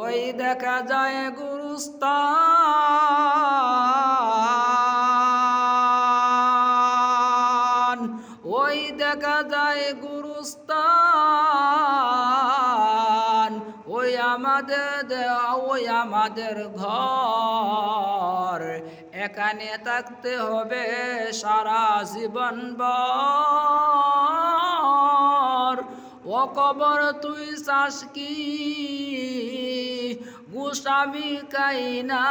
ওই দেখা যায় গুরুস্তান, ওই দেখা যায় গুরুস্তান, ওই আমাদের ঘর, এখানে থাকতে হবে সারা জীবন ভর। ও কবর তুই চাস কি গোস্বামী কাইনা,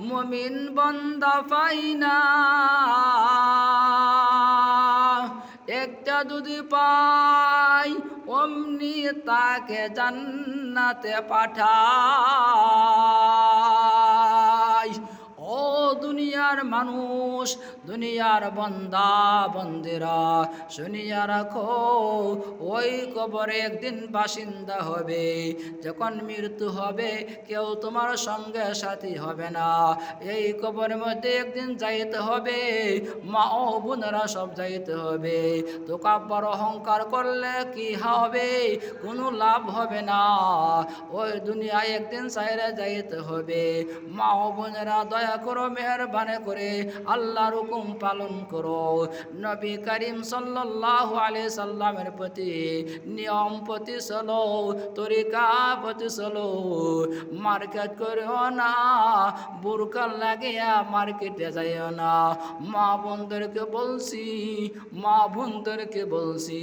মুমিন বান্দা পাইনা, একটা যদি পাই অমনি তাকে জান্নাতে পাঠাই। ও দুনিয়ার মানুষ, দুনিয়ার বান্দা বন্দেরা, শুনিয়া রাখো, ওই কবরে একদিন বাসিন্দা হবে। যখন মৃত্যু হবে কেউ তোমার সঙ্গে সাথী হবে না। এই কবরের মধ্যে একদিন যাইতে হবে, মা ও বোনেরা সব যাইতে হবে। তো কাব্বার অহংকার করলে কি হবে? কোনো লাভ হবে না। ওই দুনিয়ায় একদিন সাইরে যাইতে হবে। মা ও বোনেরা দয়া করো, মেহরবানি করে আল্লাহর হুকুম পালন করো। নবী করিম সাল্লাল্লাহু আলাইহি সাল্লামের প্রতি নিয়ম প্রতি চলো, তরিকা প্রতি চলো। মার্কেট করিও না, বুরকা লাগিয়া মার্কেটে যাইও না। মা বোনদেরকে বলছি, মা বোনদেরকে বলছি,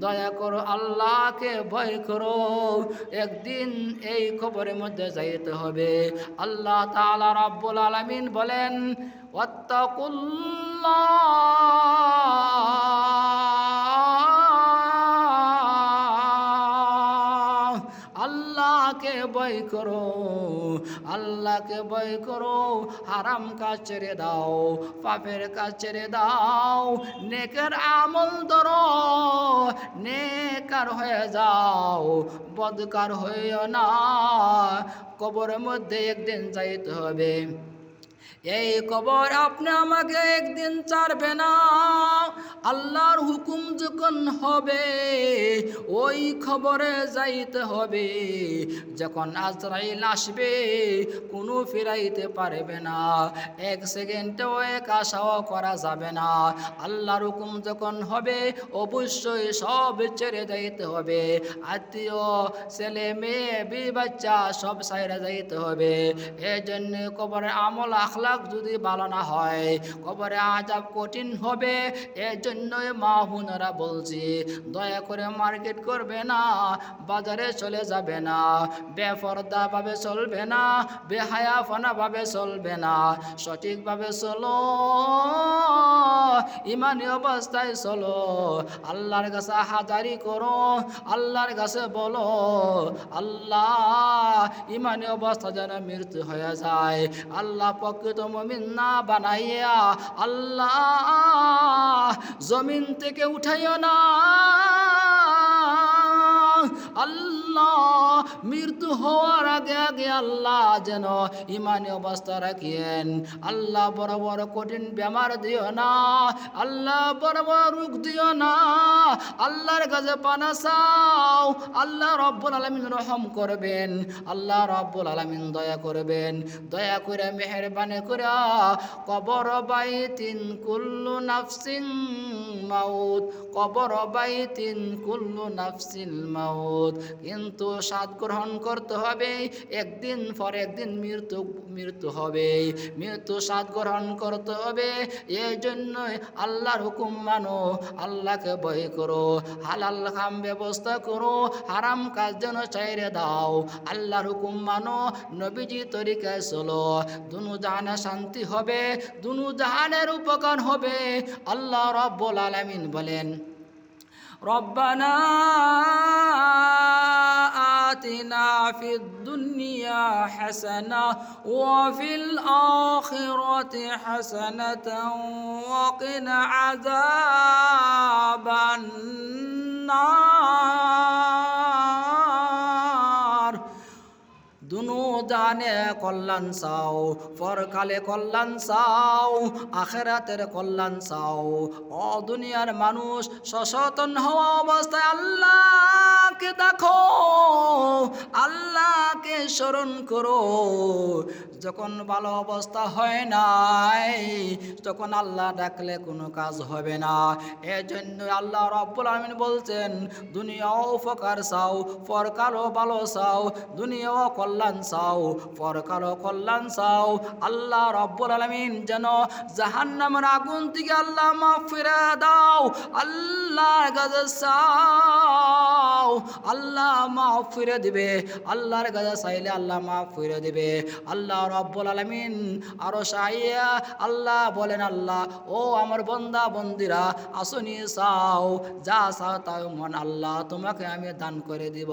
দয়া করো, আল্লাহকে ভয় করো। একদিন এই কবরের মধ্যে যাইতে হবে। আল্লাহ তাআলা রাব্বুল আলামিন বলেন, ওয়াত্তাকুল্লাহ, আল্লাহকে ভয় করো, আল্লাহকে ভয় করো। হারাম কাজ ছেড়ে দাও, পাপের কাজ ছেড়ে দাও, নেকের আমল ধরো, নেকার হয়ে যাও, বদকার হইও না। কবরের মধ্যে একদিন যাইতে হবে। এই কবর আপনি আমাকে একদিন ছাড়বে না। আল্লাহর হুকুম যখন হবে ওই খবরে যাইতে হবে। যখন আজরাইল আসবে কোনো ফিরাইতে পারবে না, এক সেকেন্ডেও এক আশাও করা যাবে না। আল্লাহর হুকুম যখন হবে অবশ্যই সব ছেড়ে যাইতে হবে। আত্মীয়, ছেলে মেয়ে, বি বাচ্চা সব সাইরা যাইতে হবে। এই জন্য কবরের আমল আখলাক যদি ভালো না হয় কবরে আযাব কঠিন হবে। এই জন্যই মা বোনেরা বলছি, দয়া করে মার্কেট করবে না, বাজারে চলে যাবে না, বেপরদা ভাবে চলবে না, বেহায়াফানা ভাবে চলবে না, সঠিকভাবে চলো, ইমানি অবস্থায় চলো। আল্লাহর কাছে হাজারি করো, আল্লাহর কাছে বলো, আল্লাহ ইমানি অবস্থা যেন মৃত্যু হয়ে যায়। আল্লাহ প্রকৃত মুমিন না বানাইয়া আল্লাহ জমিন থেকে উঠাইও না। আল্লাহ মৃত্যু হওয়ার আগে আগে আল্লাহ যেন ইমানি অবস্থা রাখিয়েন। আল্লাহ বড় বড় কঠিন বেমার দিও না, আল্লাহ বড় বড় রোগ দিও না। আল্লাহর কাছে পানা চাও, আল্লাহ রব্বুল আলামিন রহম করবেন, আল্লাহ রব্বুল আলামিন দয়া করবেন। দয়া করে মেহেরবানি করে কবর বাইতিন কুল্লু নাফসিন মাউত, কবর বাইতিন কুল্লু নাফসিল মাউত। কিন্তু স্বাদ গ্রহণ করতে হবে, একদিন পর একদিন মৃত্যু হবে, মৃত্যু স্বাদ গ্রহণ করতে হবে। এই জন্যই আল্লাহর হুকুম মানো, আল্লাহকে ভয় করো, হালাল কাম ব্যবস্থা করো, হারাম কাজ যেন ছাইরে দাও। আল্লাহর হুকুম মানো, নবীজি তরিকায় চলো, দুনু জাহানে শান্তি হবে, দুনু জাহানের উপকার হবে। আল্লাহ রাব্বুল আলামিন বলেন, রব্বানা আতিনা ফিদ দুনিয়া হাসানা ওয়া ফিল আখিরাতি হাসানাতাও ওয়া কিনা আযাবান নার। দুনু জাহানে কল্যাণ চাও, পরকালে কল্যাণ চাও, আখেরাতের কল্যাণ চাও। ও দুনিয়ার মানুষ, সচেতন হওয়া অবস্থায় আল্লাহকে দেখো, আল্লাহকে স্মরণ করো। যখন ভালো অবস্থা হয় নাই, তখন আল্লাহ ডাকলে কোনো কাজ হবে না। এজন্য আল্লাহ রাব্বুল আলামিন বলছেন, দুনিয়াও উপকার চাও, পরকালও ভালো চাও, দুনিয়াও কল্যাণ চাও, পরকালও কল্যাণ চাও। আল্লাহ রাব্বুল আলামিন যেন জাহান্নামের আগুন থেকে আল্লাহ মাগফিরাত দাও, আল্লাহর কাছে চাও, আল্লাহ মাফ করে দিবে। আল্লাহর কাছে চাইলে আল্লাহ মাফ করে দিবে। আল্লাহ রাব্বুল আলামিন আরো চাইয়া আল্লাহ বলেন, আল্লাহ ও আমার বান্দা বন্দিরা আসনি চাও, যা চাও তাই মন আল্লাহ তোমাকে আমি দান করে দিব।